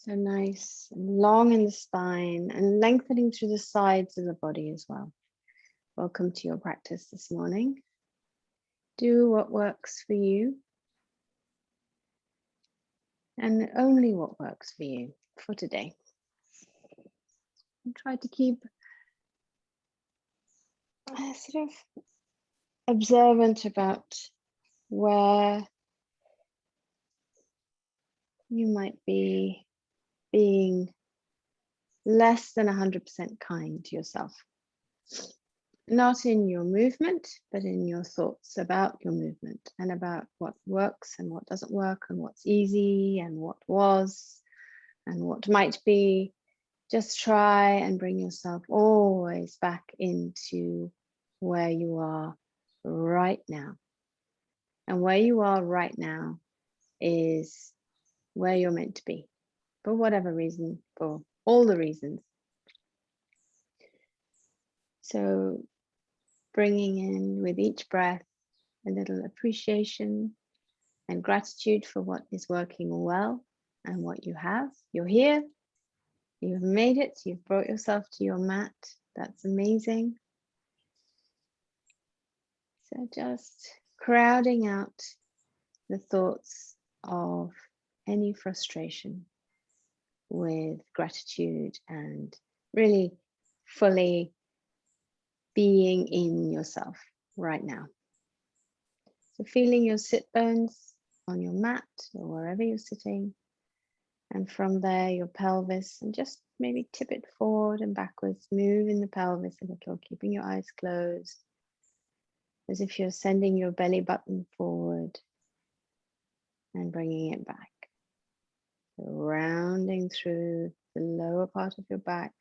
So nice and long in the spine and lengthening through the sides of the body as well. Welcome to your practice this morning. Do what works for you and only what works for you for today. And try to keep sort of observant about where you might be being less than 100% kind to yourself. Not in your movement, but in your thoughts about your movement and about what works and what doesn't work and what's easy and what was and what might be. Just try and bring yourself always back into where you are right now. And where you are right now is where you're meant to be, for whatever reason, for all the reasons. So bringing in with each breath a little appreciation and gratitude for what is working well and what you have. You're here, you've made it, you've brought yourself to your mat. That's amazing. So just crowding out the thoughts of any frustration with gratitude and really fully being in yourself right now. So feeling your sit bones on your mat or wherever you're sitting, and from there your pelvis, and just maybe tip it forward and backwards, moving the pelvis a little, keeping your eyes closed, as if you're sending your belly button forward and bringing it back. So rounding through the lower part of your back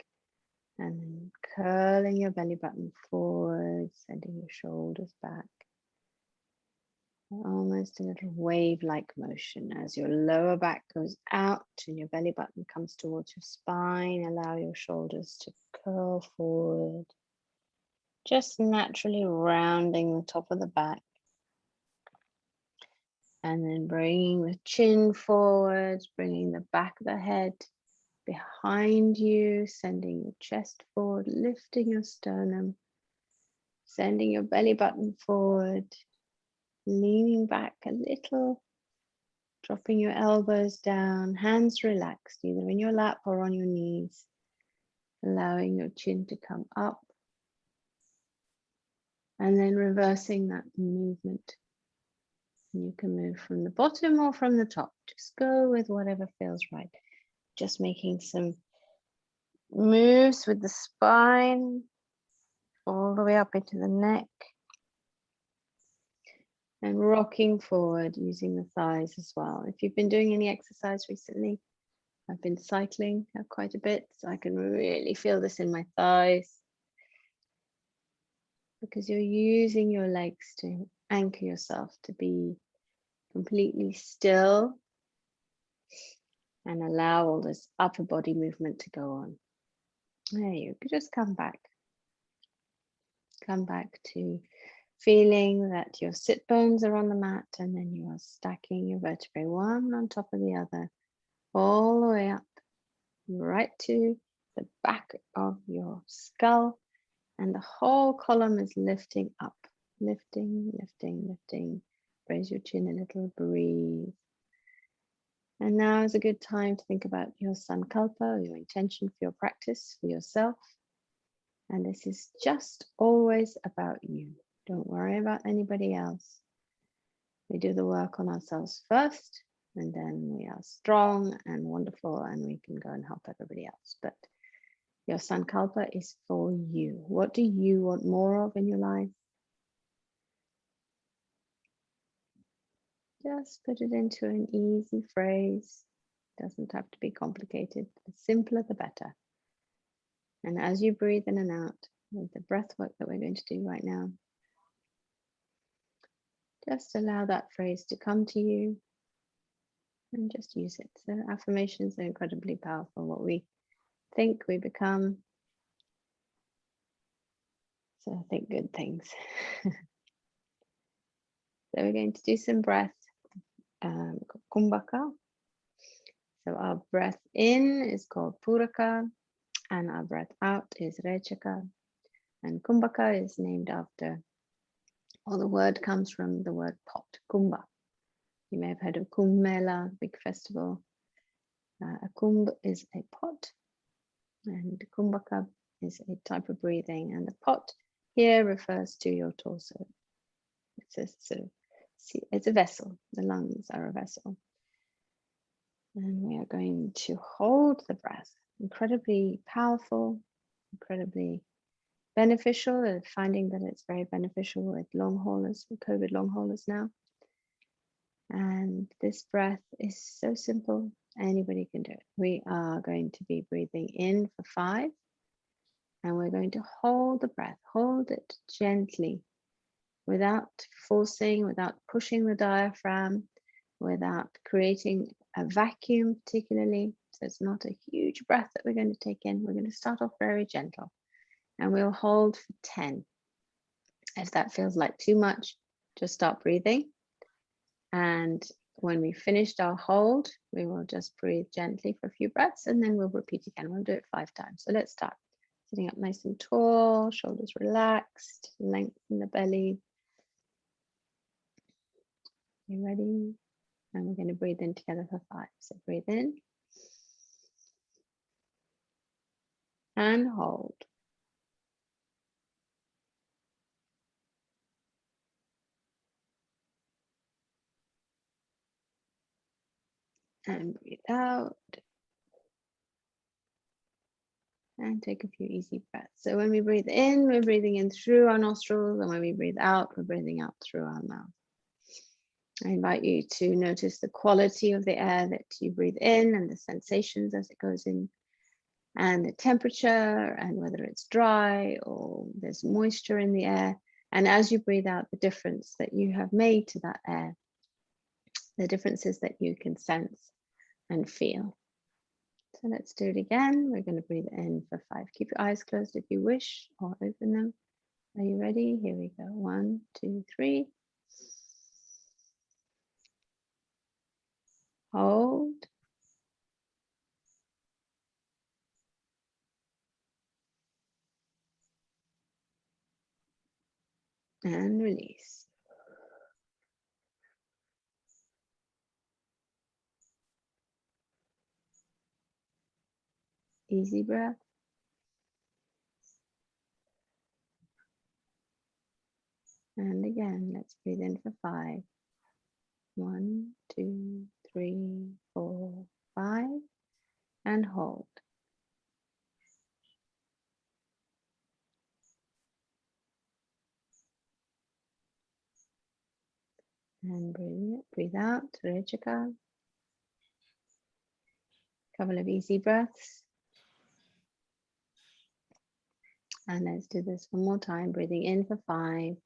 and then curling your belly button forward, sending your shoulders back. Almost a little wave-like motion as your lower back goes out and your belly button comes towards your spine. Allow your shoulders to curl forward, just naturally rounding the top of the back. And then bringing the chin forward, bringing the back of the head behind you, sending your chest forward, lifting your sternum, sending your belly button forward, leaning back a little, dropping your elbows down, hands relaxed, either in your lap or on your knees, allowing your chin to come up, and then reversing that movement. You can move from the bottom or from the top. Just go with whatever feels right. Just making some moves with the spine all the way up into the neck. And rocking forward using the thighs as well. If you've been doing any exercise recently, I've been cycling quite a bit, so I can really feel this in my thighs, because you're using your legs to anchor yourself to be completely still and allow all this upper body movement to go on. There you go. Just come back. Come back to feeling that your sit bones are on the mat, and then you are stacking your vertebrae one on top of the other, all the way up, right to the back of your skull, and the whole column is lifting up, lifting, lifting, lifting. Raise your chin a little, breathe. And now is a good time to think about your sankalpa, your intention for your practice, for yourself. And this is just always about you. Don't worry about anybody else. We do the work on ourselves first, and then we are strong and wonderful, and we can go and help everybody else. But your sankalpa is for you. What do you want more of in your life? Just put it into an easy phrase. It doesn't have to be complicated. The simpler, the better. And as you breathe in and out with the breath work that we're going to do right now, just allow that phrase to come to you and just use it. So affirmations are incredibly powerful. What we think, we become. So think good things. So we're going to do some breath, kumbhaka. So our breath in is called Puraka, and our breath out is Rechaka. And Kumbhaka is named after, or the word comes from the word pot, Kumbha. You may have heard of Kumbh Mela, big festival. A kumbh is a pot, and Kumbhaka is a type of breathing. And the pot here refers to your torso. It's a vessel. The lungs are a vessel. And we are going to hold the breath. Incredibly powerful, incredibly beneficial, finding that it's very beneficial with long haulers, with COVID long haulers now. And this breath is so simple, anybody can do it. We are going to be breathing in for 5, and we're going to hold the breath, hold it gently, without forcing, without pushing the diaphragm, without creating a vacuum particularly. So it's not a huge breath that we're going to take in. We're going to start off very gentle, and we'll hold for 10. If that feels like too much, just stop breathing. And when we finished our hold, we will just breathe gently for a few breaths, and then we'll repeat again. We'll do it 5 times. So let's start. Sitting up nice and tall, shoulders relaxed, lengthen the belly. You ready? And we're going to breathe in together for 5. So breathe in and hold. And breathe out. And take a few easy breaths. So when we breathe in, we're breathing in through our nostrils. And when we breathe out, we're breathing out through our mouth. I invite you to notice the quality of the air that you breathe in and the sensations as it goes in, and the temperature, and whether it's dry or there's moisture in the air. And as you breathe out, the difference that you have made to that air, the differences that you can sense and feel. So let's do it again. We're going to breathe in for 5. Keep your eyes closed if you wish, or open them. Are you ready? Here we go. 1, 2, 3. Hold. And release. Easy breath. And again, let's breathe in for 5. 1, 2, 3, 4, 5. And hold. And breathe out, Rechaka. Couple of easy breaths. And let's do this one more time. Breathing in for 5.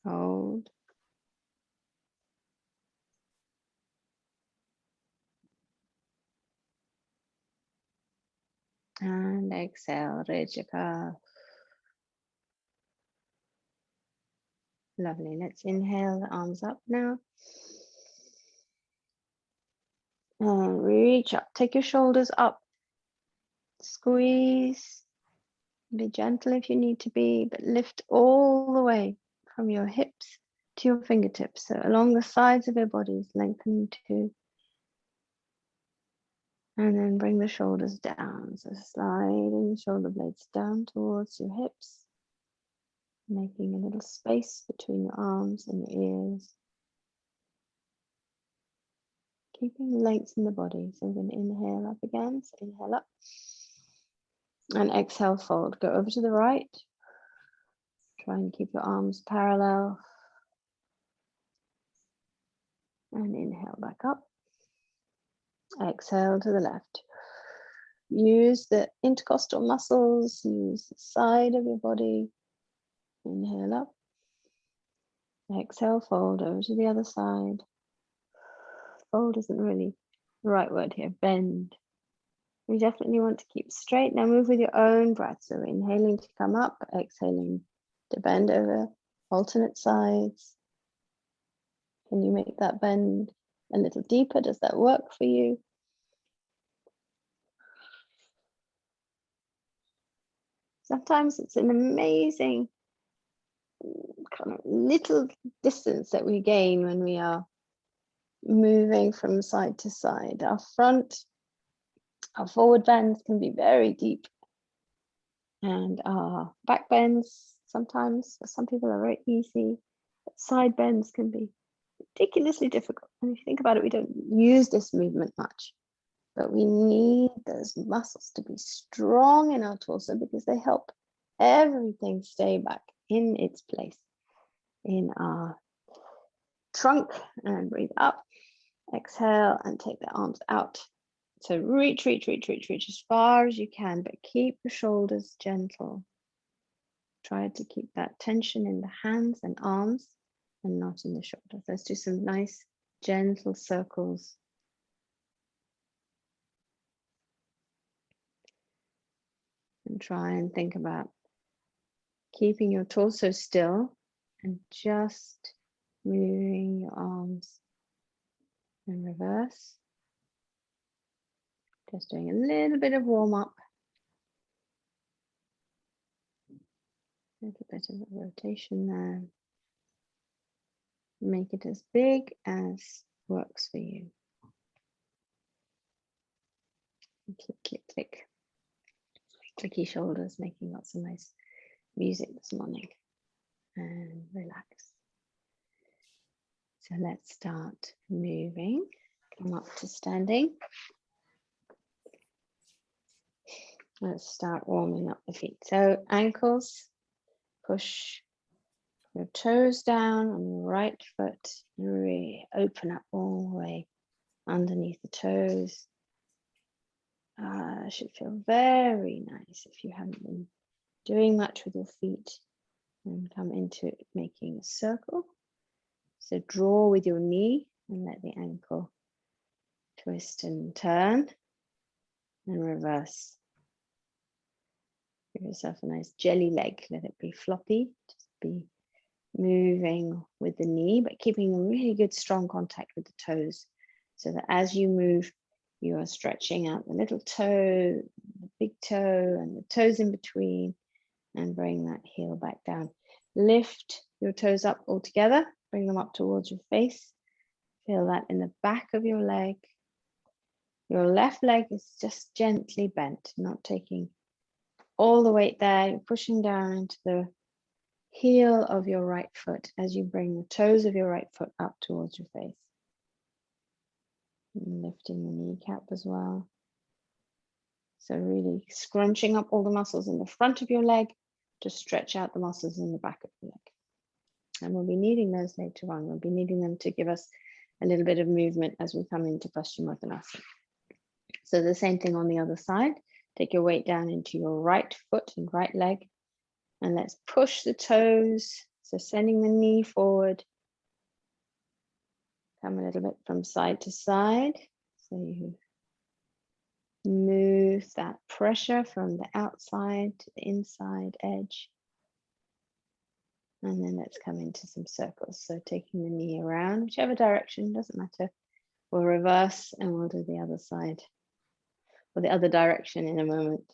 Hold. And exhale, Rechaka. Lovely. Let's inhale the arms up now. And reach up. Take your shoulders up. Squeeze. Be gentle if you need to be, but lift all the way from your hips to your fingertips. So along the sides of your bodies, lengthen too. And then bring the shoulders down. So sliding the shoulder blades down towards your hips, making a little space between your arms and your ears. Keeping length in the body. So we're going to inhale up again. So inhale up. And exhale, fold. Go over to the right. Try and keep your arms parallel. And inhale back up. Exhale to the left. Use the intercostal muscles. Use the side of your body. Inhale up. Exhale, fold over to the other side. Fold isn't really the right word here. Bend. We definitely want to keep straight. Now move with your own breath. So inhaling to come up, exhaling to bend over. alternate sides. Can you make that bend a little deeper? Does that work for you? Sometimes it's an amazing kind of little distance that we gain when we are moving from side to side. Our forward bends can be very deep, and our back bends sometimes, for some people, are very easy, but side bends can be ridiculously difficult. And if you think about it, we don't use this movement much, but we need those muscles to be strong in our torso because they help everything stay back in its place in our trunk. And breathe up, exhale, and take the arms out. So reach as far as you can, but keep the shoulders gentle. Try to keep that tension in the hands and arms and not in the shoulders. Let's do some nice gentle circles. And try and think about keeping your torso still and just moving your arms in reverse. Just doing a little bit of warm up. A little bit of a rotation there. Make it as big as works for you. Click, click, click. Clicky shoulders, making lots of nice music this morning. And relax. So let's start moving. Come up to standing. Let's start warming up the feet. So ankles, push your toes down on your right foot. Really open up all the way underneath the toes. Should feel very nice if you haven't been doing much with your feet. And come into it making a circle. So draw with your knee and let the ankle twist and turn and reverse. Give yourself a nice jelly leg. Let it be floppy. Just be moving with the knee, but keeping a really good strong contact with the toes, so that as you move, you are stretching out the little toe, the big toe, and the toes in between, and bring that heel back down. Lift your toes up all together. Bring them up towards your face. Feel that in the back of your leg. Your left leg is just gently bent, not taking all the weight there. You're pushing down into the heel of your right foot as you bring the toes of your right foot up towards your face. And lifting the kneecap as well. So really scrunching up all the muscles in the front of your leg to stretch out the muscles in the back of the leg. And we'll be needing those later on. We'll be needing them to give us a little bit of movement as we come into Paschimottanasana. So the same thing on the other side. Take your weight down into your right foot and right leg. And let's push the toes. So sending the knee forward. Come a little bit from side to side. So you move that pressure from the outside to the inside edge. And then let's come into some circles. So taking the knee around, whichever direction, doesn't matter. We'll reverse and we'll do the other side or the other direction in a moment.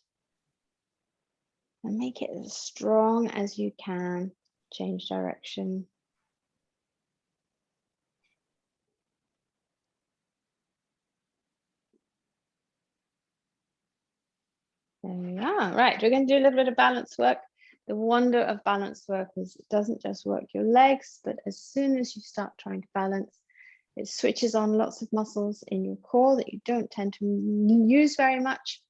And make it as strong as you can. Change direction. There we are. Right, we're going to do a little bit of balance work. The wonder of balance work is it doesn't just work your legs, but as soon as you start trying to balance, it switches on lots of muscles in your core that you don't tend to use very much.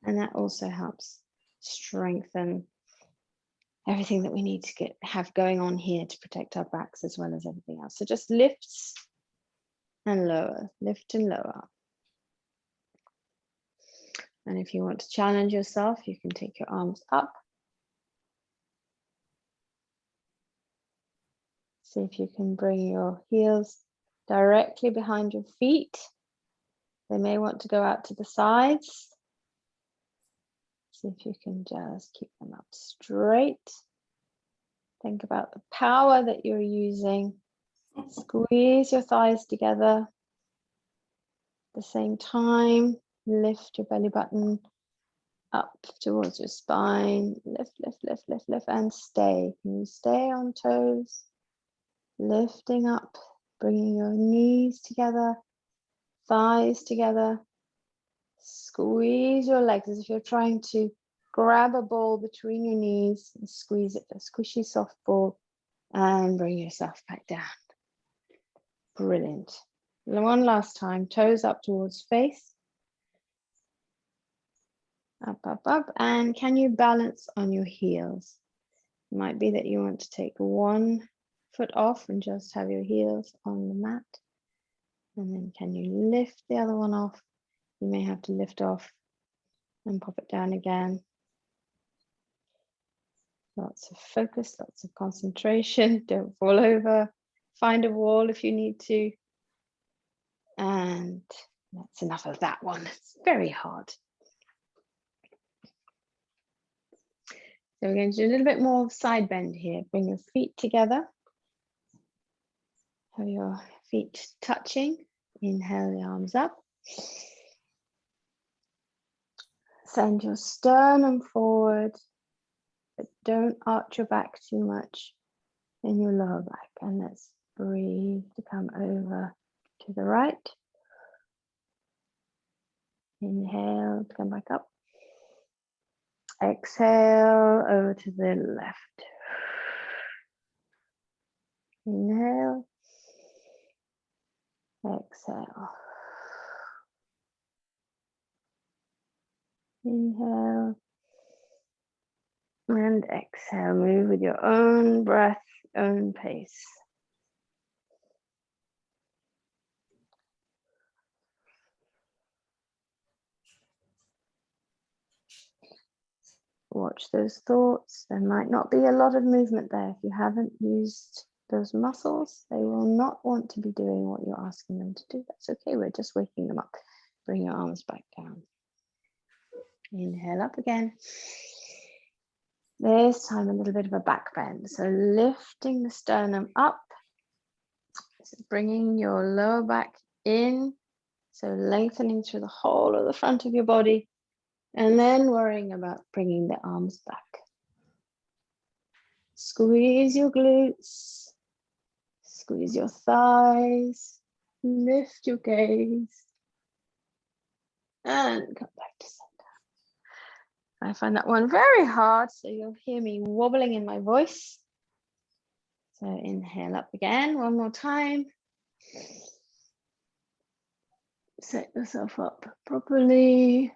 And that also helps strengthen everything that we need to have going on here to protect our backs as well as everything else. So just lifts and lower, lift and lower. And if you want to challenge yourself, you can take your arms up. See if you can bring your heels directly behind your feet. They may want to go out to the sides. See if you can just keep them up straight. Think about the power that you're using. Squeeze your thighs together. At the same time, lift your belly button up towards your spine. Lift, lift, lift, lift, lift, and stay. Can you stay on toes? Lifting up, bringing your knees together, thighs together. Squeeze your legs as if you're trying to grab a ball between your knees and squeeze it, a squishy soft ball, and bring yourself back down. Brilliant. One last time, toes up towards face. Up, up, up. And can you balance on your heels? It might be that you want to take one foot off and just have your heels on the mat. And then can you lift the other one off? You may have to lift off and pop it down again. Lots of focus, lots of concentration. Don't fall over. Find a wall if you need to. And that's enough of that one. It's very hard. So we're going to do a little bit more side bend here. Bring your feet together. Have your feet touching. Inhale the arms up. Send your sternum forward, but don't arch your back too much in your lower back. And let's breathe to come over to the right. Inhale to come back up. Exhale over to the left. Inhale. Exhale. Inhale. And exhale. Move with your own breath, own pace. Watch those thoughts. There might not be a lot of movement there. If you haven't used those muscles, they will not want to be doing what you're asking them to do. That's okay. We're just waking them up. Bring your arms back down. Inhale up again. This time a little bit of a back bend. So lifting the sternum up. So bringing your lower back in. So lengthening through the whole of the front of your body. And then worrying about bringing the arms back. Squeeze your glutes. Squeeze your thighs. Lift your gaze. And come back to center. I find that one very hard, so you'll hear me wobbling in my voice. So inhale up again, one more time. Set yourself up properly.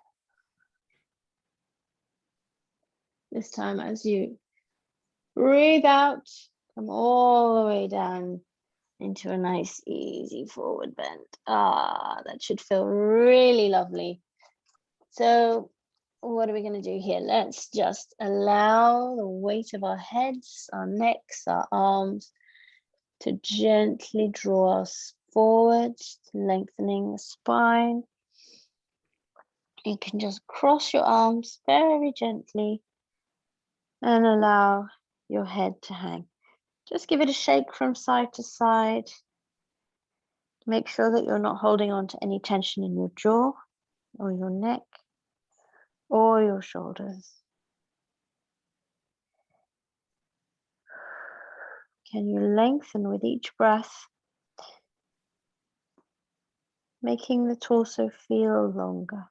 This time as you breathe out, come all the way down into a nice easy forward bend. That should feel really lovely. So what are we going to do here? Let's just allow the weight of our heads, our necks, our arms to gently draw us forward, lengthening the spine. You can just cross your arms very gently and allow your head to hang. Just give it a shake from side to side. Make sure that you're not holding on to any tension in your jaw or your neck or your shoulders. Can you lengthen with each breath, making the torso feel longer?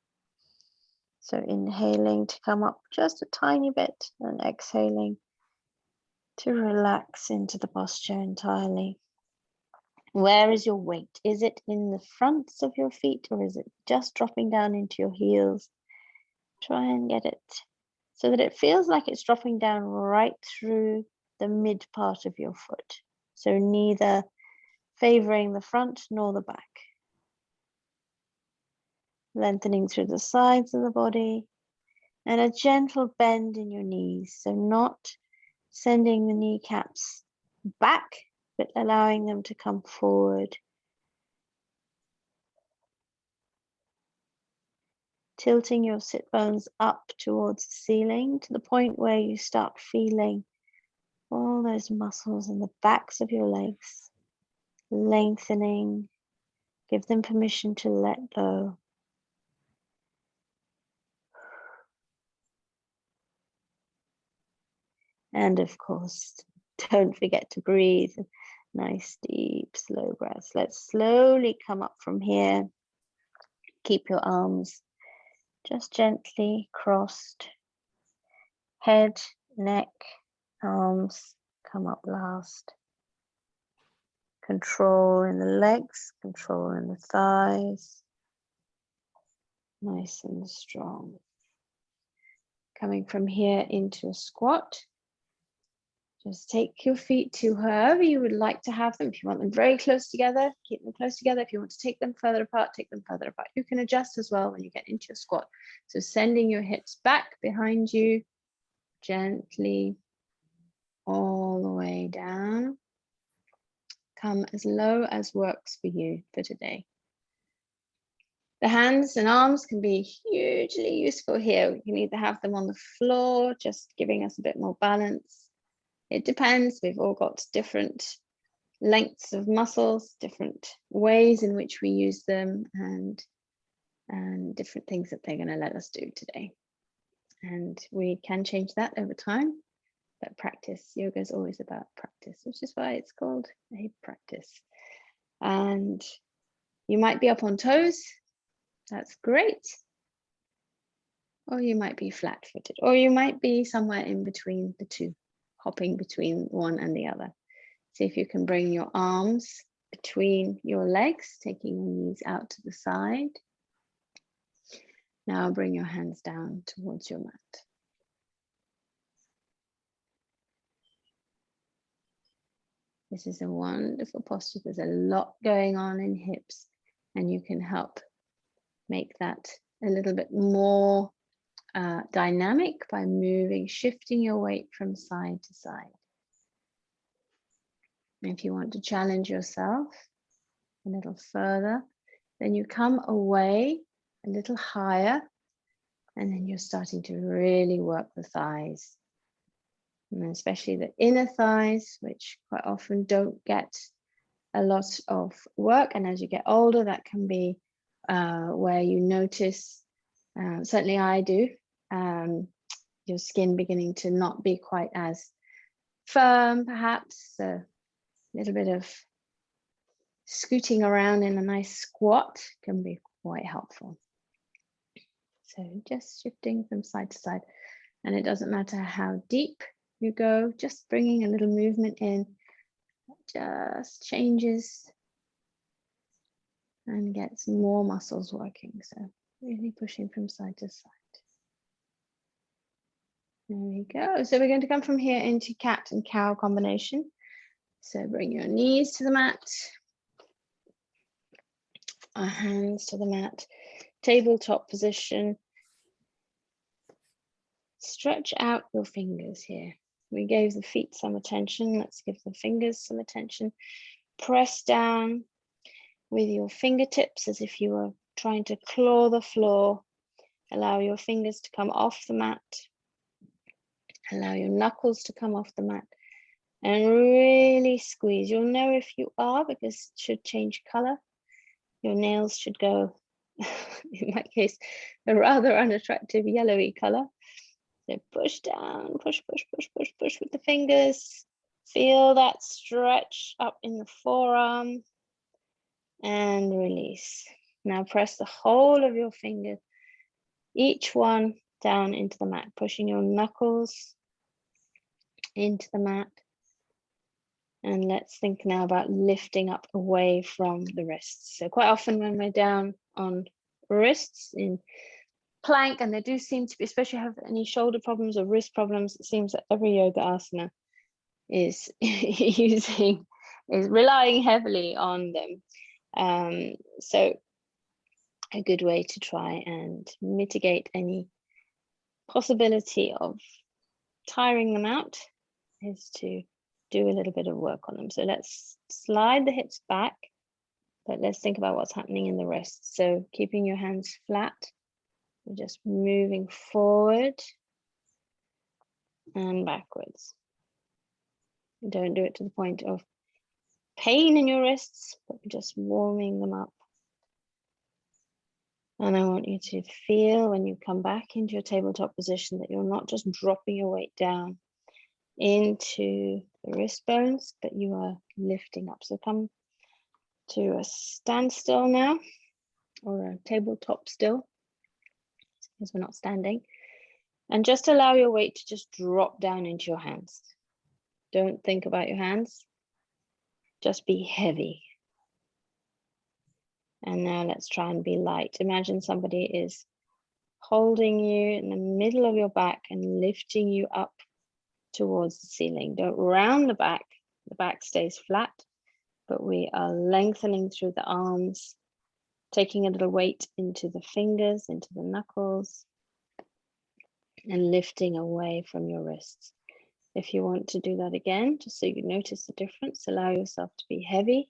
So inhaling to come up just a tiny bit and exhaling to relax into the posture entirely. Where is your weight? Is it in the fronts of your feet or is it just dropping down into your heels? Try and get it so that it feels like it's dropping down right through the mid part of your foot. So neither favoring the front nor the back. Lengthening through the sides of the body and a gentle bend in your knees. So not sending the kneecaps back, but allowing them to come forward. Tilting your sit bones up towards the ceiling to the point where you start feeling all those muscles in the backs of your legs, lengthening. Give them permission to let go. And of course, don't forget to breathe. Nice, deep, slow breaths. Let's slowly come up from here. Keep your arms just gently crossed. Head, neck, arms come up last. Control in the legs, control in the thighs. Nice and strong. Coming from here into a squat. Just take your feet to wherever you would like to have them. If you want them very close together, keep them close together. If you want to take them further apart, take them further apart. You can adjust as well when you get into your squat. So sending your hips back behind you, gently all the way down. Come as low as works for you for today. The hands and arms can be hugely useful here. We can either have them on the floor, just giving us a bit more balance. It depends. We've all got different lengths of muscles, different ways in which we use them, and different things that they're going to let us do today. And we can change that over time, but practice. Yoga is always about practice, which is why it's called a practice. And you might be up on toes. That's great. Or you might be flat-footed, or you might be somewhere in between the two, hopping between one and the other. See if you can bring your arms between your legs, taking your knees out to the side. Now bring your hands down towards your mat. This is a wonderful posture. There's a lot going on in hips, and you can help make that a little bit more dynamic by moving, shifting your weight from side to side. If you want to challenge yourself a little further, then you come away a little higher, and then you're starting to really work the thighs, and especially the inner thighs, which quite often don't get a lot of work. And as you get older, that can be where you notice, certainly I do, your skin beginning to not be quite as firm, perhaps. A little bit of scooting around in a nice squat can be quite helpful. So just shifting from side to side, and it doesn't matter how deep you go, just bringing a little movement in, just changes and gets more muscles working. So really pushing from side to side. There we go. So we're going to come from here into cat and cow combination. So bring your knees to the mat, our hands to the mat, tabletop position. Stretch out your fingers here. We gave the feet some attention. Let's give the fingers some attention. Press down with your fingertips as if you were trying to claw the floor. Allow your fingers to come off the mat. Allow your knuckles to come off the mat. And really squeeze. You'll know if you are, because it should change color. Your nails should go, in my case, a rather unattractive yellowy color. So push down, push, push, push, push, push with the fingers. Feel that stretch up in the forearm and release. Now press the whole of your fingers, each one down into the mat, pushing your knuckles into the mat. And let's think now about lifting up away from the wrists. So quite often when we're down on wrists in plank, and there do seem to be, especially have any shoulder problems or wrist problems, it seems that every yoga asana is relying heavily on them. So a good way to try and mitigate any possibility of tiring them out is to do a little bit of work on them. So let's slide the hips back, but let's think about what's happening in the wrists. So keeping your hands flat, we're just moving forward and backwards. Don't do it to the point of pain in your wrists, but just warming them up. And I want you to feel when you come back into your tabletop position that you're not just dropping your weight down into the wrist bones, but you are lifting up. So come to a standstill now, or a tabletop still, because we're not standing. And just allow your weight to just drop down into your hands. Don't think about your hands. Just be heavy. And now let's try and be light. Imagine somebody is holding you in the middle of your back and lifting you up towards the ceiling. Don't round the back stays flat, but we are lengthening through the arms, taking a little weight into the fingers, into the knuckles, and lifting away from your wrists. If you want to do that again, just so you notice the difference, allow yourself to be heavy.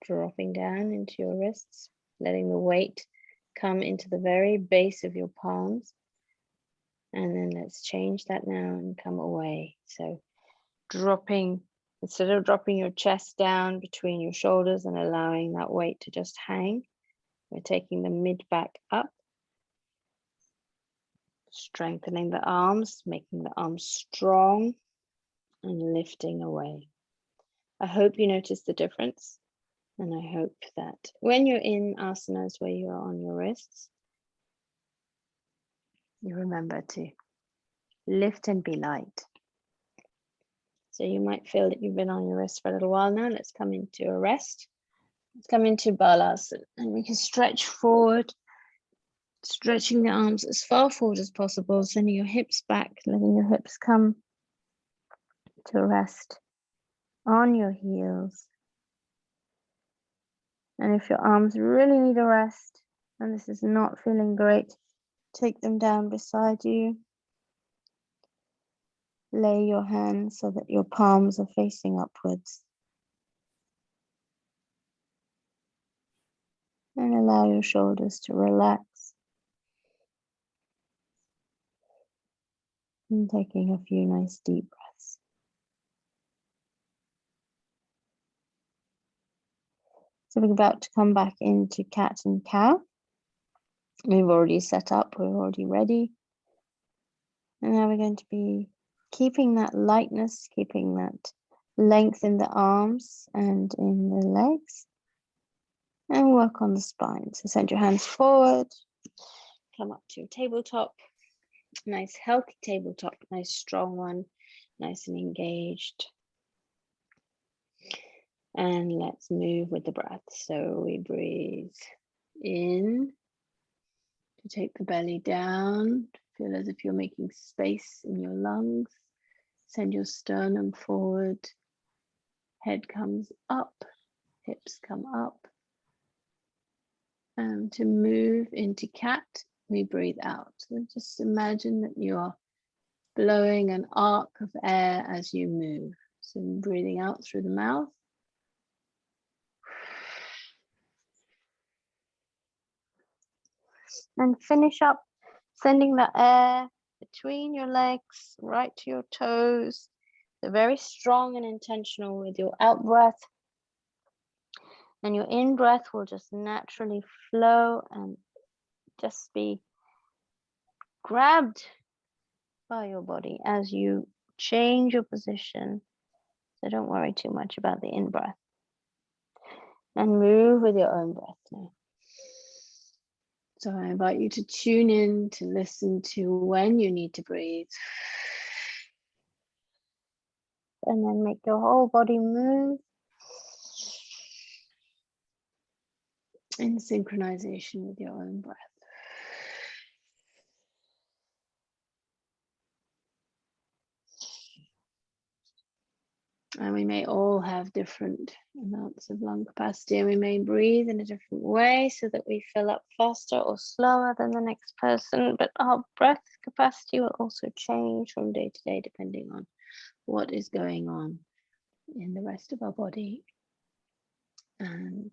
Dropping down into your wrists, letting the weight come into the very base of your palms. And then let's change that now and come away. So dropping, instead of dropping your chest down between your shoulders and allowing that weight to just hang, we're taking the mid back up, strengthening the arms, making the arms strong, and lifting away. I hope you notice the difference. And I hope that when you're in asanas where you are on your wrists, you remember to lift and be light. So you might feel that you've been on your wrist for a little while now. Let's come into a rest. Let's come into balasana, and we can stretch forward, stretching the arms as far forward as possible, sending your hips back, letting your hips come to rest on your heels. And if your arms really need a rest and this is not feeling great, take them down beside you. Lay your hands so that your palms are facing upwards. And allow your shoulders to relax. And taking a few nice deep breaths. So we're about to come back into cat and cow. We've already set up, we're already ready. And now we're going to be keeping that lightness, keeping that length in the arms and in the legs. And work on the spine. So send your hands forward, come up to your tabletop. Nice healthy tabletop, nice strong one, nice and engaged. And let's move with the breath. So we breathe in to take the belly down, feel as if you're making space in your lungs. Send your sternum forward, head comes up, hips come up. And to move into cat, we breathe out. So just imagine that you are blowing an arc of air as you move. So breathing out through the mouth. And finish up sending the air between your legs, right to your toes. So very strong and intentional with your out breath. And your in breath will just naturally flow and just be grabbed by your body as you change your position. So don't worry too much about the in breath. And move with your own breath now. So I invite you to tune in to listen to when you need to breathe. And then make your whole body move in synchronization with your own breath. And we may all have different amounts of lung capacity, and we may breathe in a different way so that we fill up faster or slower than the next person. But our breath capacity will also change from day to day depending on what is going on in the rest of our body and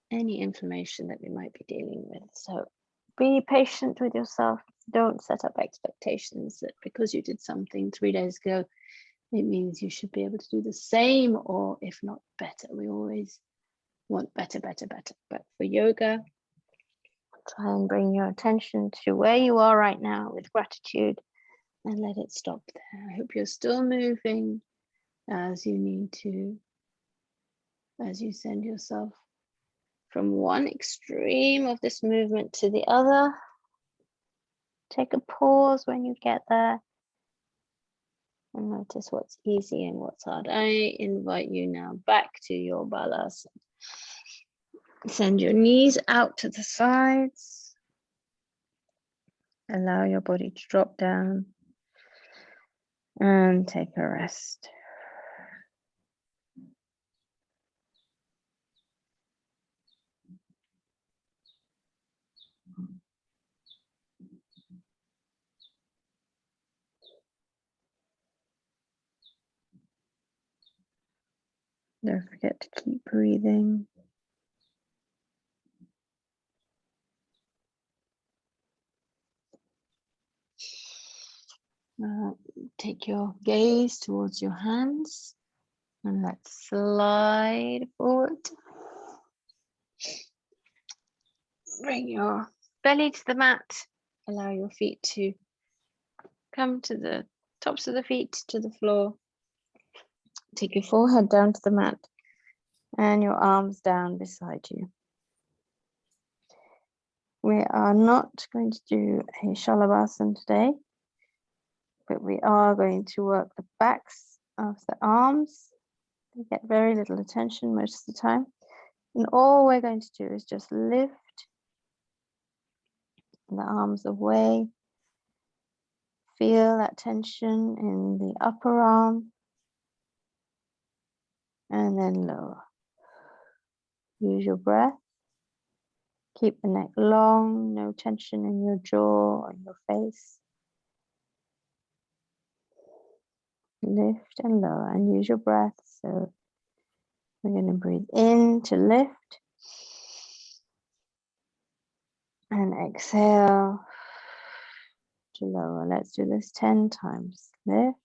any inflammation that we might be dealing with. So be patient with yourself. Don't set up expectations that because you did something 3 days ago, it means you should be able to do the same, or if not better. We always want better, better, better. But for yoga, try and bring your attention to where you are right now with gratitude and let it stop there. I hope you're still moving as you need to, as you send yourself from one extreme of this movement to the other. Take a pause when you get there and notice what's easy and what's hard. I invite you now back to your balasana. Send your knees out to the sides. Allow your body to drop down and take a rest. Don't forget to keep breathing. Take your gaze towards your hands and let's slide forward. Bring your belly to the mat. Allow your feet to come to the tops of the feet to the floor. Take your forehead down to the mat and your arms down beside you. We are not going to do a Shalabhasana today, but we are going to work the backs of the arms. They get very little attention most of the time. And all we're going to do is just lift the arms away. Feel that tension in the upper arm and then lower. Use your breath. Keep the neck long, no tension in your jaw or your face. Lift and lower and use your breath. So we're going to breathe in to lift and exhale to lower. Let's do this 10 times. Lift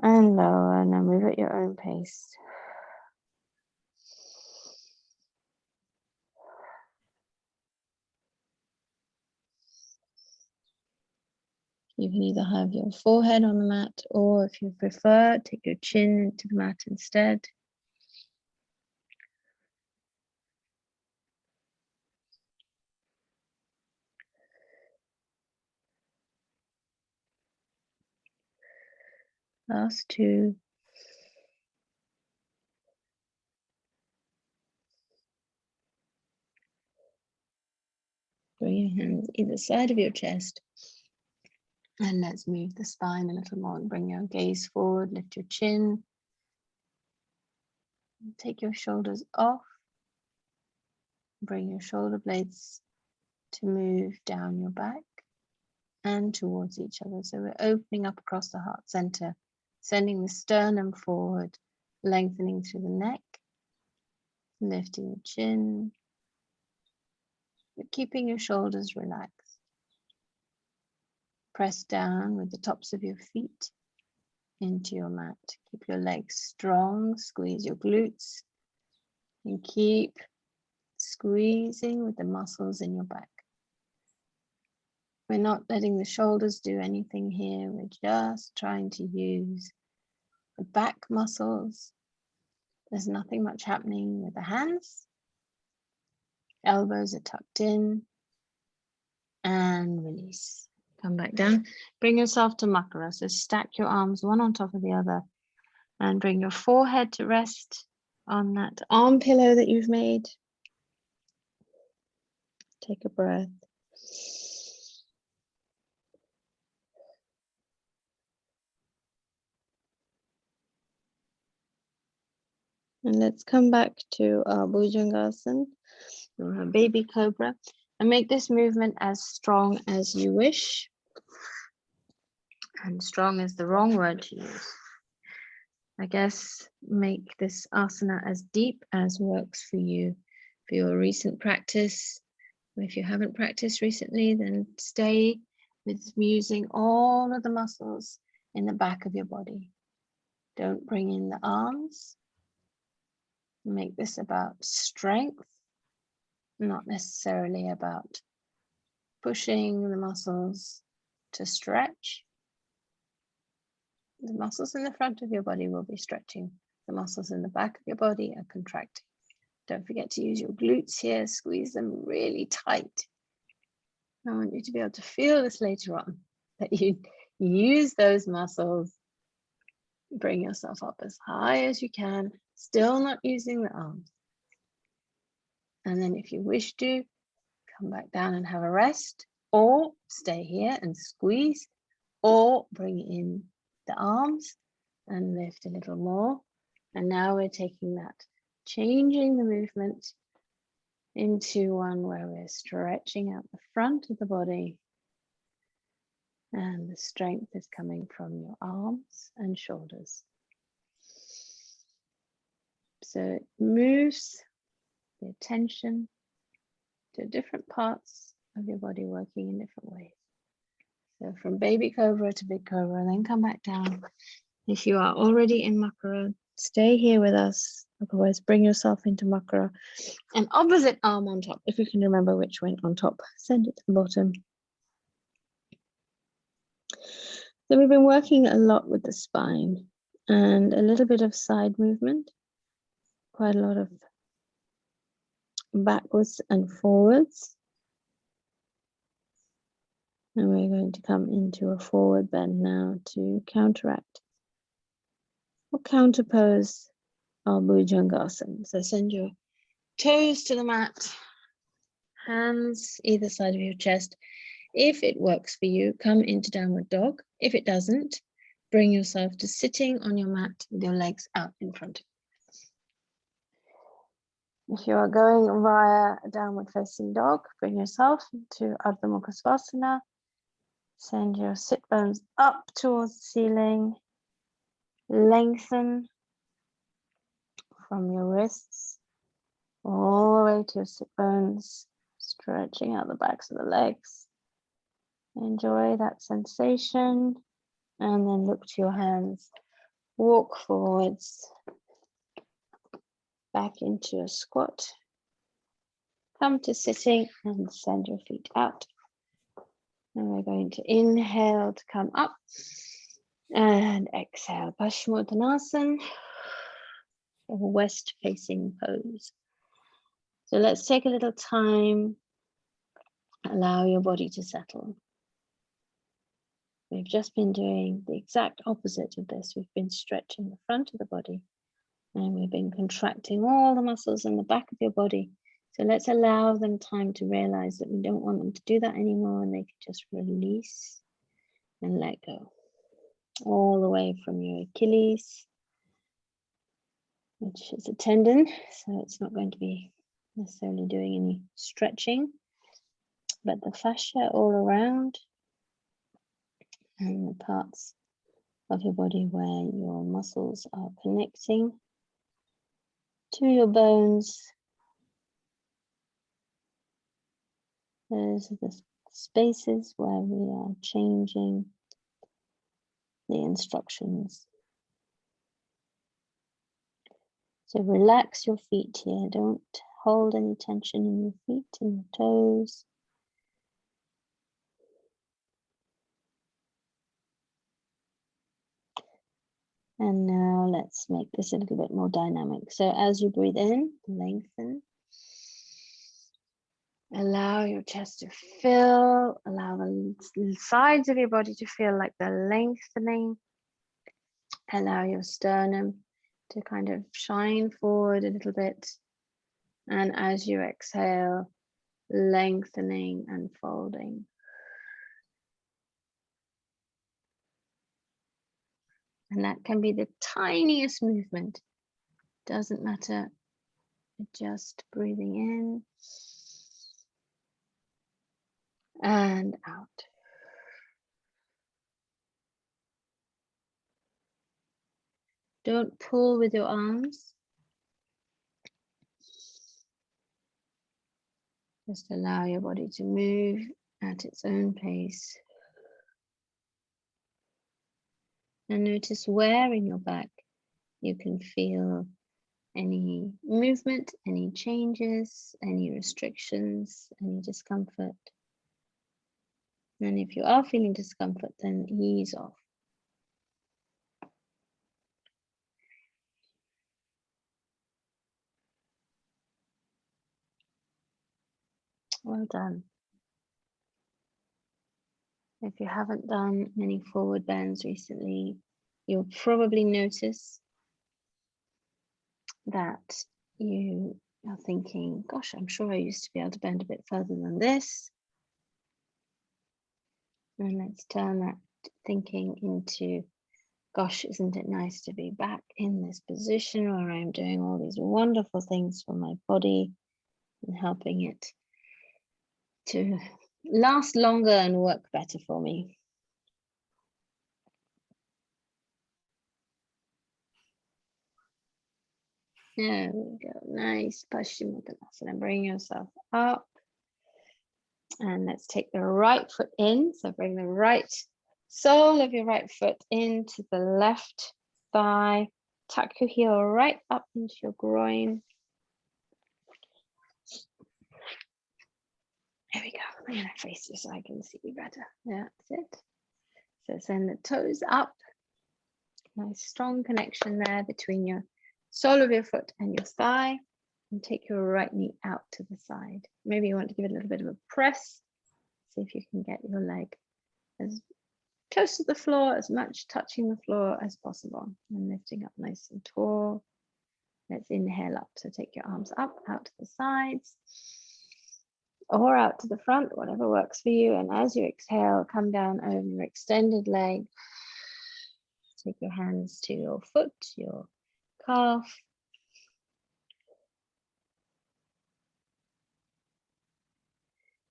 and lower. Now move at your own pace. You can either have your forehead on the mat, or if you prefer, take your chin into the mat instead. Last two. Bring your hands either side of your chest. And let's move the spine a little more and bring your gaze forward, lift your chin. Take your shoulders off. Bring your shoulder blades to move down your back and towards each other. So we're opening up across the heart center, sending the sternum forward, lengthening through the neck, lifting the chin, but keeping your shoulders relaxed. Press down with the tops of your feet into your mat. Keep your legs strong, squeeze your glutes, and keep squeezing with the muscles in your back. We're not letting the shoulders do anything here. We're just trying to use the back muscles. There's nothing much happening with the hands. Elbows are tucked in and release. Come back down. Bring yourself to Makara. So stack your arms one on top of the other and bring your forehead to rest on that arm pillow that you've made. Take a breath. And let's come back to our Bhujangasan, or our baby cobra, and make this movement as strong as you wish. And strong is the wrong word to use. I guess make this asana as deep as works for you, for your recent practice. If you haven't practiced recently, then stay with using all of the muscles in the back of your body. Don't bring in the arms. Make this about strength, not necessarily about pushing the muscles to stretch. The muscles in the front of your body will be stretching. The muscles in the back of your body are contracting. Don't forget to use your glutes here. Squeeze them really tight. I want you to be able to feel this later on, that you use those muscles. Bring yourself up as high as you can, still not using the arms. And then if you wish to, come back down and have a rest, or stay here and squeeze, or bring in the arms and lift a little more. And now we're taking that, changing the movement into one where we're stretching out the front of the body, and the strength is coming from your arms and shoulders. So it moves the attention to different parts of your body working in different ways. So from baby cobra to big cobra, and then come back down. If you are already in makara, stay here with us. Otherwise, bring yourself into makara. And opposite arm on top. If you can remember which went on top, send it to the bottom. So we've been working a lot with the spine and a little bit of side movement, quite a lot of backwards and forwards. And we're going to come into a forward bend now to counteract or counterpose our Bhujangasan. So send your toes to the mat, hands either side of your chest. If it works for you, come into downward dog. If it doesn't, bring yourself to sitting on your mat with your legs out in front of you. If you are going via a downward facing dog, bring yourself to Ardha Mukha Svasana. Send your sit bones up towards the ceiling. Lengthen from your wrists all the way to your sit bones, stretching out the backs of the legs. Enjoy that sensation, and then look to your hands. Walk forwards, back into a squat. Come to sitting and send your feet out. And we're going to inhale to come up and exhale. Paschimottanasana, a west-facing pose. So let's take a little time. Allow your body to settle. We've just been doing the exact opposite of this. We've been stretching the front of the body, and we've been contracting all the muscles in the back of your body. So let's allow them time to realize that we don't want them to do that anymore, and they can just release and let go. All the way from your Achilles, which is a tendon, so it's not going to be necessarily doing any stretching, but the fascia all around and the parts of your body where your muscles are connecting to your bones. Those are the spaces where we are changing the instructions. So relax your feet here. Don't hold any tension in your feet and your toes. And now let's make this a little bit more dynamic. So as you breathe in, lengthen. Allow your chest to fill. Allow the sides of your body to feel like they're lengthening. Allow your sternum to kind of shine forward a little bit. And as you exhale, lengthening and folding. And that can be the tiniest movement. Doesn't matter. Just breathing in and out. Don't pull with your arms. Just allow your body to move at its own pace. And notice where in your back you can feel any movement, any changes, any restrictions, any discomfort. And if you are feeling discomfort, then ease off. Well done. If you haven't done many forward bends recently, you'll probably notice that you are thinking, gosh, I'm sure I used to be able to bend a bit further than this. And let's turn that thinking into, gosh, isn't it nice to be back in this position where I'm doing all these wonderful things for my body and helping it to last longer and work better for me. There we go. Nice Paschimottanasana. Bring yourself up. And let's take the right foot in. So bring the right sole of your right foot into the left thigh. Tuck your heel right up into your groin. There we go. I'm going to face you so I can see you better. That's it. So send the toes up. Nice strong connection there between your sole of your foot and your thigh. And take your right knee out to the side. Maybe you want to give it a little bit of a press. See if you can get your leg as close to the floor, as much touching the floor as possible. And lifting up nice and tall. Let's inhale up. So take your arms up, out to the sides, or out to the front, whatever works for you. And as you exhale, come down over your extended leg. Take your hands to your foot, your calf.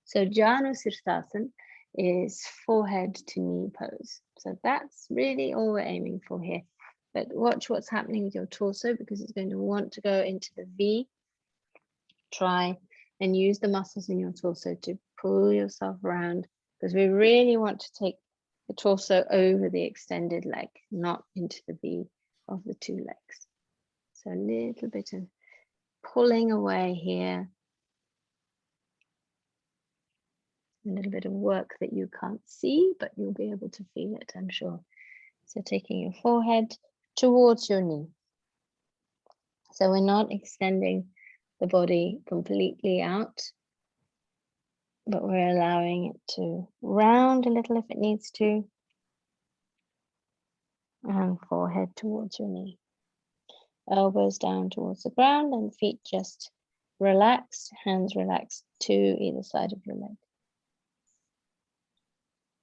So Janu Sirsasana is forehead to knee pose. So that's really all we're aiming for here. But watch what's happening with your torso, because it's going to want to go into the V. Try and use the muscles in your torso to pull yourself around, because we really want to take the torso over the extended leg, not into the V of the two legs. So a little bit of pulling away here. A little bit of work that you can't see, but you'll be able to feel it, I'm sure. So taking your forehead towards your knee. So we're not extending the body completely out, but we're allowing it to round a little if it needs to. And forehead towards your knee. Elbows down towards the ground and feet just relaxed, hands relaxed to either side of your leg.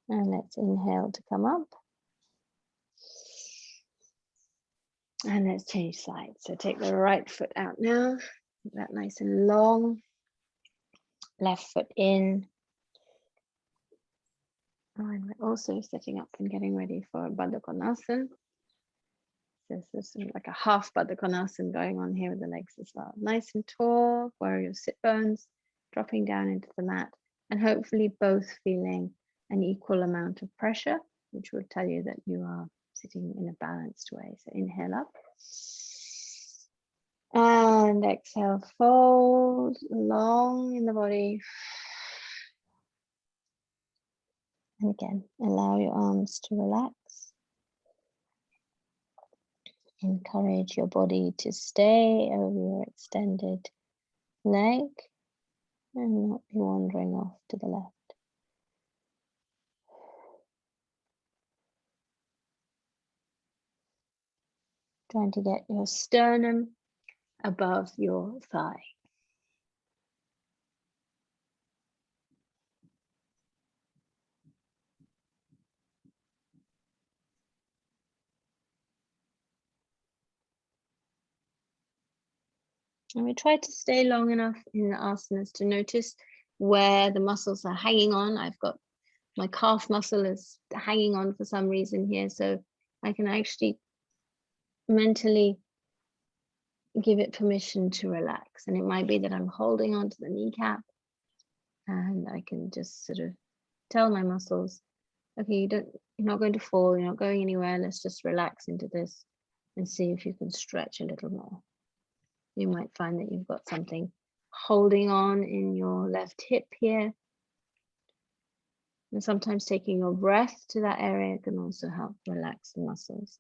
And let's inhale to come up. And let's change sides. So take the right foot out now. Keep that nice and long. Left foot in. And we're also setting up and getting ready for Baddha Konasana. So this is sort of like a half Baddha Konasana going on here with the legs as well. Nice and tall, where are your sit bones, dropping down into the mat, and hopefully both feeling an equal amount of pressure, which will tell you that you are sitting in a balanced way. So inhale up. And exhale, fold long in the body. And again, allow your arms to relax. Encourage your body to stay over your extended leg and not be wandering off to the left. Trying to get your sternum above your thigh. And we try to stay long enough in the asanas to notice where the muscles are hanging on. I've got my calf muscle is hanging on for some reason here, so I can actually mentally give it permission to relax. And it might be that I'm holding onto the kneecap, And I can just sort of tell my muscles, okay, you're not going to fall, you're not going anywhere. Let's just relax into this and see if you can stretch a little more. You might find that you've got something holding on in your left hip here. And sometimes taking your breath to that area can also help relax the muscles.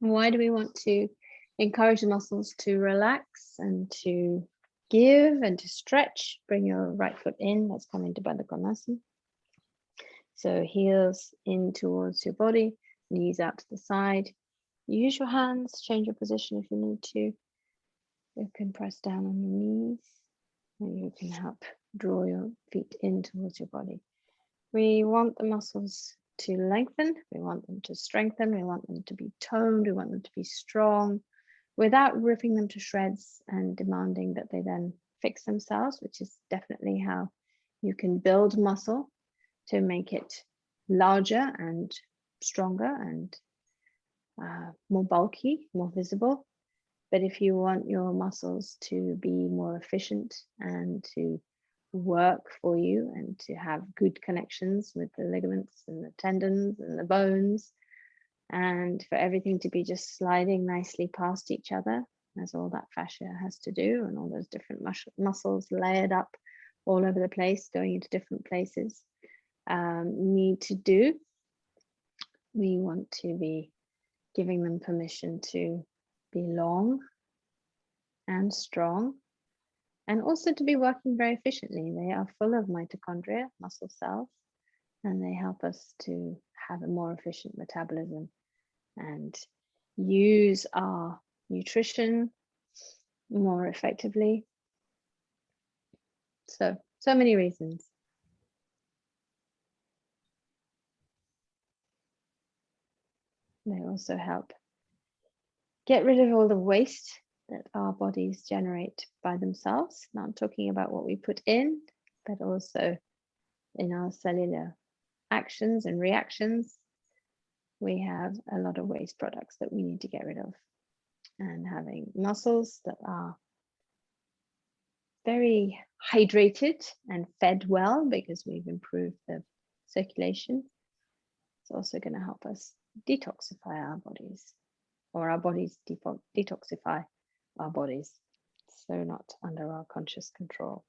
Why do we want to encourage the muscles to relax and to give and to stretch? Bring your right foot in, let's come into Bhujangasan. So heels in towards your body, knees out to the side. Use your hands, change your position if you need to. You can press down on your knees, and you can help draw your feet in towards your body. We want the muscles to lengthen, we want them to strengthen, we want them to be toned, we want them to be strong, without ripping them to shreds and demanding that they then fix themselves, which is definitely how you can build muscle to make it larger and stronger and more bulky, more visible. But if you want your muscles to be more efficient and to work for you and to have good connections with the ligaments and the tendons and the bones, and for everything to be just sliding nicely past each other, as all that fascia has to do, and all those different muscles layered up all over the place, going into different places, need to do. We want to be giving them permission to be long and strong, and also to be working very efficiently. They are full of mitochondria, muscle cells, and they help us to have a more efficient metabolism and use our nutrition more effectively. So many reasons. They also help get rid of all the waste that our bodies generate by themselves. Now I'm talking about what we put in, but also in our cellular actions and reactions. We have a lot of waste products that we need to get rid of. And having muscles that are very hydrated and fed well because we've improved the circulation, it's also going to help us detoxify our bodies, or our bodies detoxify our bodies, so not under our conscious control.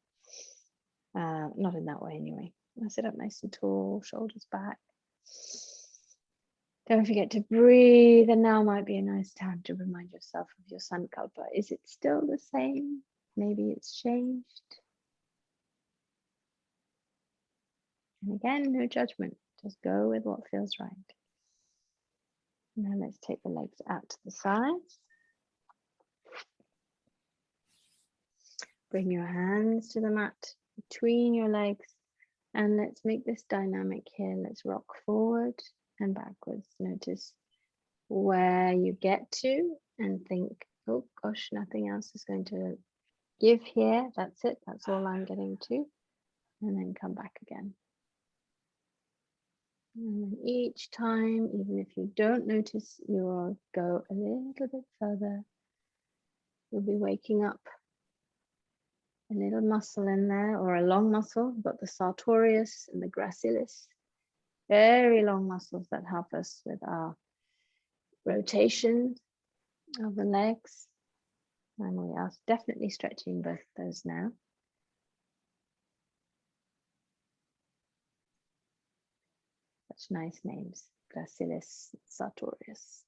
Not in that way anyway. I sit up nice and tall, shoulders back. Don't forget to breathe, and now might be a nice time to remind yourself of your sankalpa. Is it still the same? Maybe it's changed. And again, no judgment, just go with what feels right. Now let's take the legs out to the sides. Bring your hands to the mat between your legs, and let's make this dynamic here. Let's rock forward and backwards. Notice where you get to and think, oh gosh, nothing else is going to give here. That's it. That's all I'm getting to. And then come back again. And then each time, even if you don't notice, you will go a little bit further. You'll be waking up a little muscle in there, or a long muscle. We've got the sartorius and the gracilis. Very long muscles that help us with our rotation of the legs. And we are definitely stretching both of those now. Such nice names, gracilis, sartorius.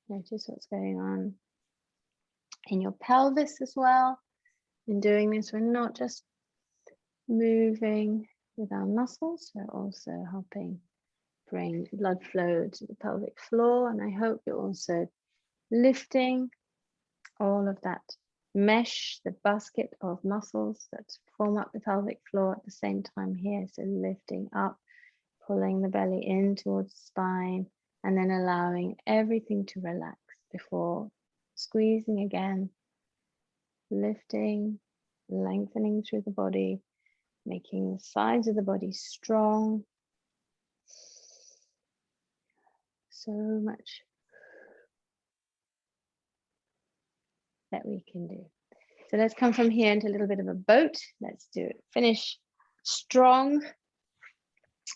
Notice what's going on in your pelvis as well. In doing this, we're not just moving with our muscles, we're also helping bring blood flow to the pelvic floor. And I hope you're also lifting all of that mesh, the basket of muscles that form up the pelvic floor at the same time here. So lifting up, pulling the belly in towards the spine, and then allowing everything to relax before squeezing again, lifting, lengthening through the body, making the sides of the body strong. So much that we can do. So let's come from here into a little bit of a boat. Let's do it. Finish strong.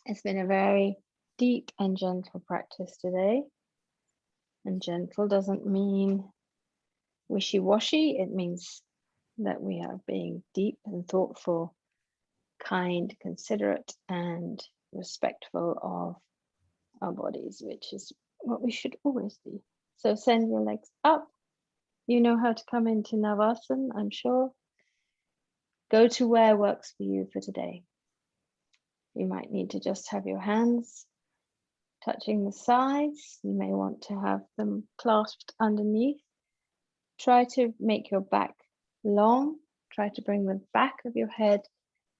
It's been a very deep and gentle practice today. And gentle doesn't mean wishy-washy. It means that we are being deep and thoughtful, kind, considerate, and respectful of our bodies, which is what we should always be. So send your legs up. You know how to come into Navasana, I'm sure. Go to where works for you for today. You might need to just have your hands touching the sides. You may want to have them clasped underneath. Try to make your back long. Try to bring the back of your head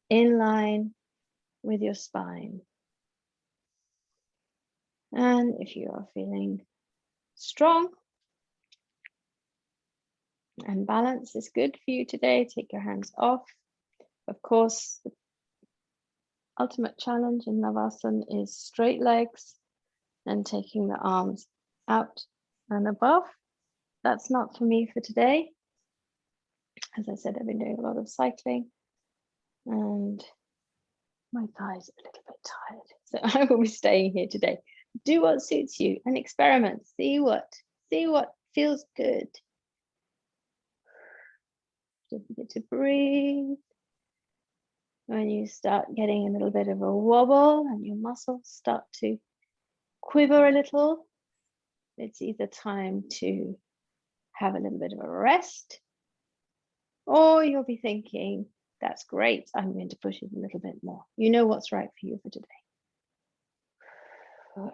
in line with your spine. And if you are feeling strong and balance is good for you today, take your hands off. Of course, the ultimate challenge in Navasana is straight legs and taking the arms out and above. That's not for me for today. As I said, I've been doing a lot of cycling and my thighs are a little bit tired. So I will be staying here today. Do what suits you and experiment. See what feels good. Don't forget to breathe. When you start getting a little bit of a wobble and your muscles start to quiver a little, it's either time to have a little bit of a rest, or you'll be thinking, that's great, I'm going to push it a little bit more. You know what's right for you for today.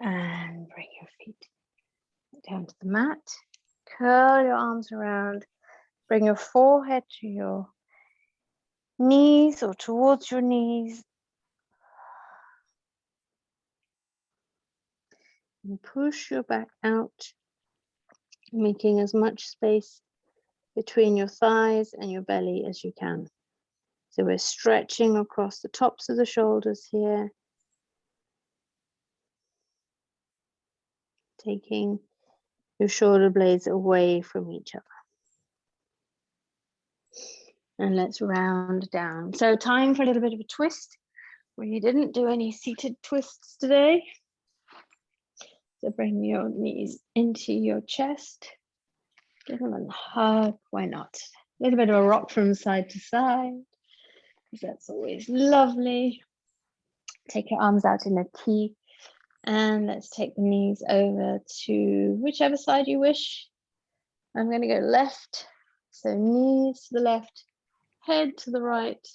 And bring your feet down to the mat. Curl your arms around. Bring your forehead to your knees or towards your knees. And push your back out, making as much space between your thighs and your belly as you can. So we're stretching across the tops of the shoulders here, taking your shoulder blades away from each other. And let's round down. So time for a little bit of a twist. We didn't do any seated twists today. So bring your knees into your chest. Give them a hug, why not? A little bit of a rock from side to side, because that's always lovely. Take your arms out in a T, and let's take the knees over to whichever side you wish. I'm going to go left, so knees to the left, head to the right,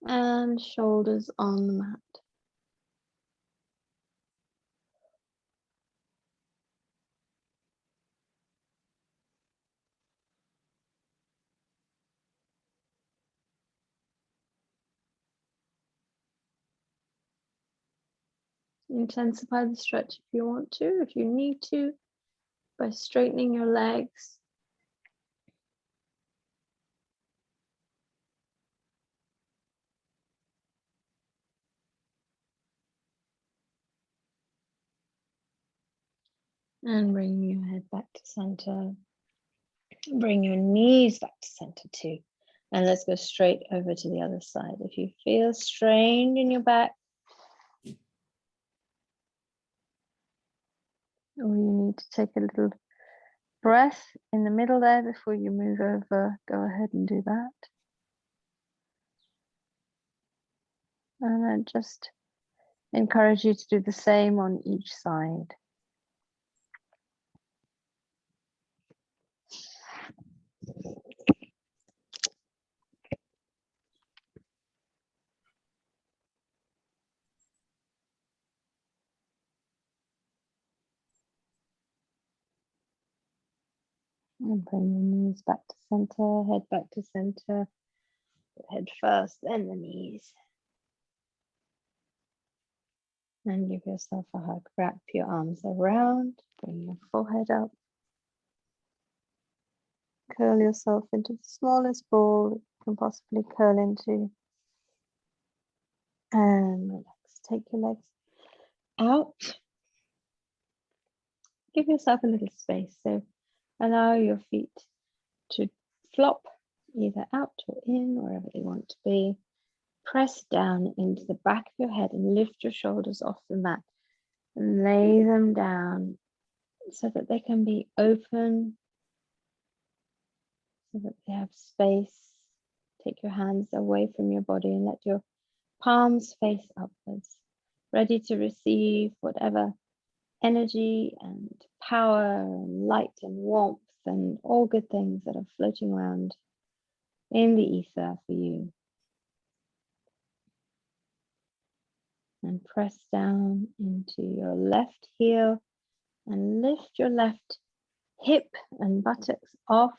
and shoulders on the mat. Intensify the stretch if you want to, if you need to, by straightening your legs. And bring your head back to center. Bring your knees back to center too. And let's go straight over to the other side. If you feel strained in your back, or you need to take a little breath in the middle there before you move over, go ahead and do that. And I just encourage you to do the same on each side. And bring your knees back to center, head back to center, head first, then the knees. And give yourself a hug. Wrap your arms around, bring your forehead up. Curl yourself into the smallest ball you can possibly curl into. And relax. Take your legs out. Give yourself a little space. So allow your feet to flop either out or in, wherever they want to be. Press down into the back of your head and lift your shoulders off the mat and lay them down so that they can be open, so that they have space. Take your hands away from your body and let your palms face upwards, ready to receive whatever energy and power and light and warmth and all good things that are floating around in the ether for you. And press down into your left heel and lift your left hip and buttocks off.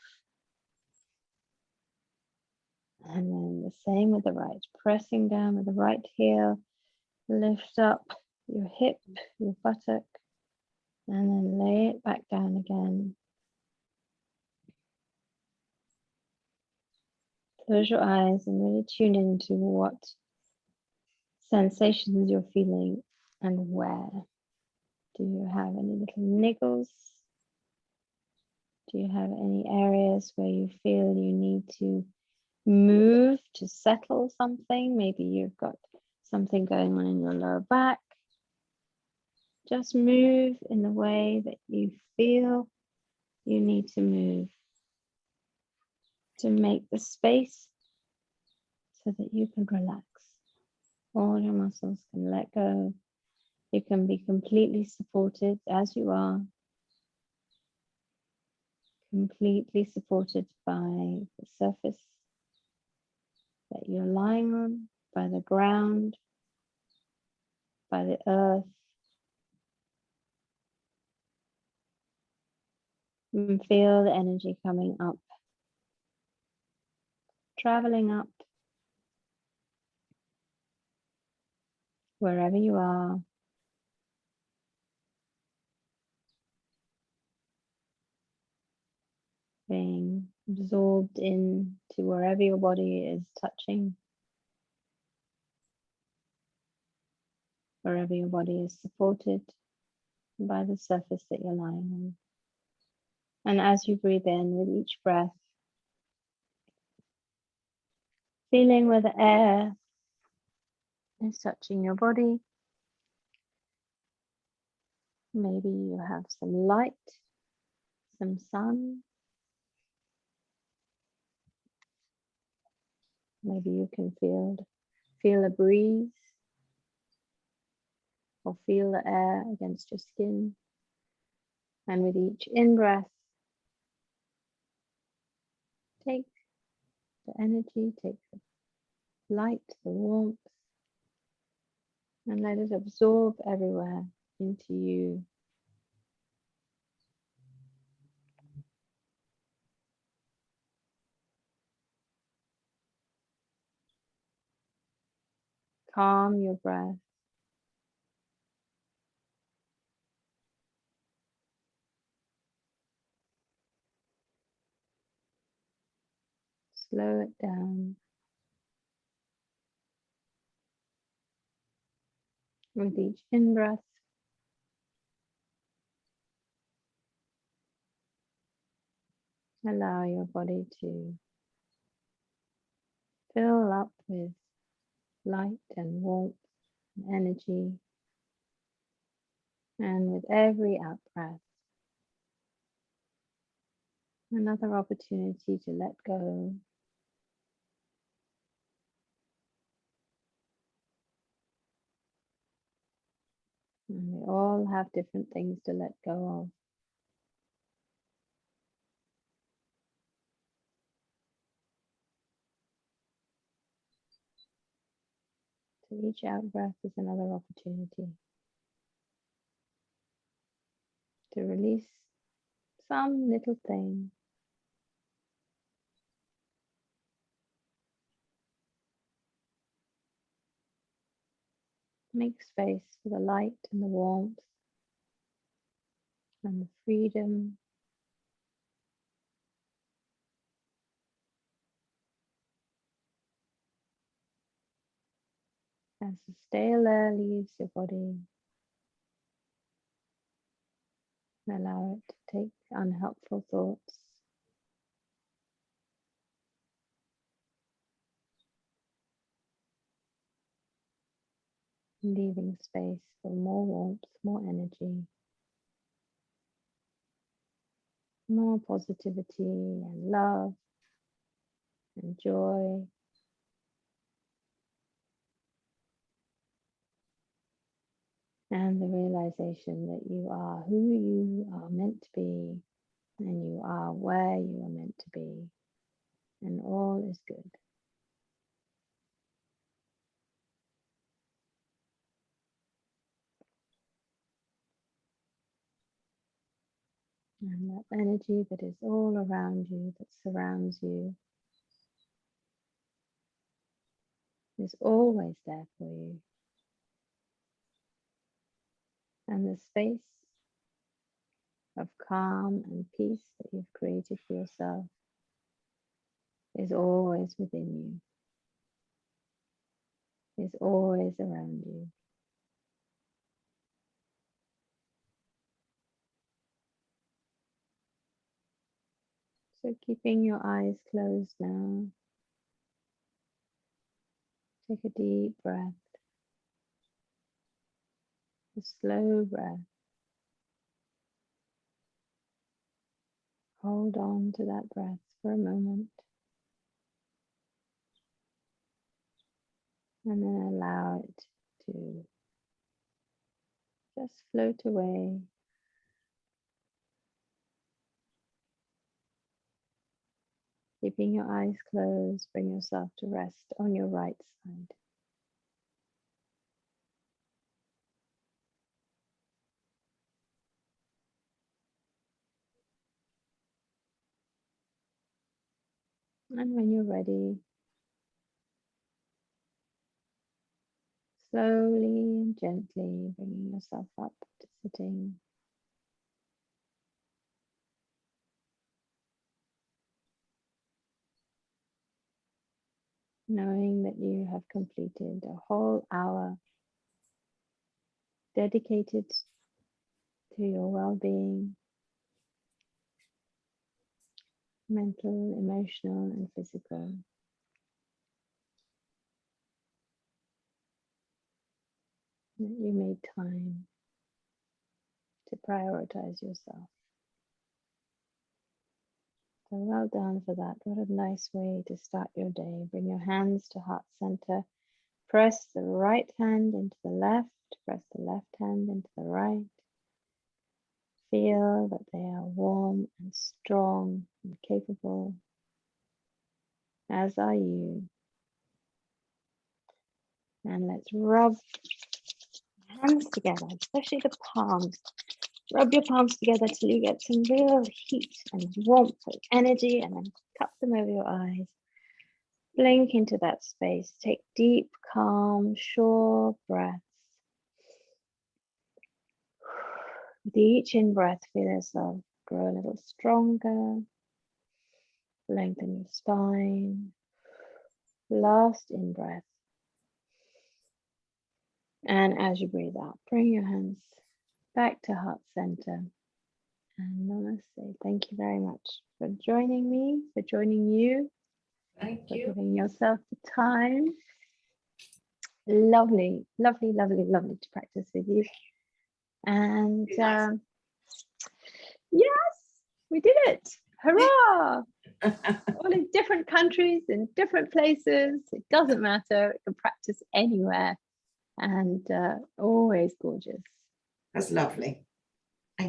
And then the same with the right, pressing down with the right heel, lift up your hip, your buttock, and then lay it back down again. Close your eyes and really tune into what sensations you're feeling and where. Do you have any little niggles? Do you have any areas where you feel you need to move to settle something? Maybe you've got something going on in your lower back. Just move in the way that you feel you need to move to make the space so that you can relax. All your muscles can let go. You can be completely supported as you are, completely supported by the surface that you're lying on, by the ground, by the earth. And feel the energy coming up, traveling up wherever you are. Being absorbed into wherever your body is touching, wherever your body is supported by the surface that you're lying on. And as you breathe in with each breath, feeling where the air is touching your body. Maybe you have some light, some sun. Maybe you can feel a breeze or feel the air against your skin. And with each in-breath, take the energy, take the light, the warmth, and let it absorb everywhere into you. Calm your breath. Slow it down. With each in-breath, allow your body to fill up with light and warmth and energy. And with every out-breath, another opportunity to let go. And we all have different things to let go of. So each out-breath is another opportunity to release some little thing. Make space for the light and the warmth and the freedom. As the stale air leaves your body, allow it to take unhelpful thoughts, leaving space for more warmth, more energy, more positivity and love and joy. And the realization that you are who you are meant to be, and you are where you are meant to be, and all is good. And that energy that is all around you, that surrounds you, is always there for you. And the space of calm and peace that you've created for yourself is always within you, is always around you. So keeping your eyes closed now, take a deep breath, a slow breath. Hold on to that breath for a moment, and then allow it to just float away. Keeping your eyes closed, bring yourself to rest on your right side. And when you're ready, slowly and gently bringing yourself up to sitting. Knowing that you have completed a whole hour dedicated to your well-being, mental, emotional, and physical. That you made time to prioritize yourself. So well done for that. What a nice way to start your day. Bring your hands to heart center. Press the right hand into the left. Press the left hand into the right. Feel that they are warm and strong and capable, as are you. And let's rub hands together, especially the palms. Rub your palms together till you get some real heat and warmth and energy, and then cup them over your eyes. Blink into that space. Take deep, calm, sure breaths. With each in-breath, feel yourself grow a little stronger. Lengthen your spine. Last in-breath. And as you breathe out, bring your hands back to heart center. And namaste. Thank you very much for joining me, for joining you. Thank for you. giving yourself the time. Lovely, lovely, lovely, lovely to practice with you. And yes, we did it. Hurrah! All in different countries, in different places. It doesn't matter. It can practice anywhere. And always gorgeous. That's lovely.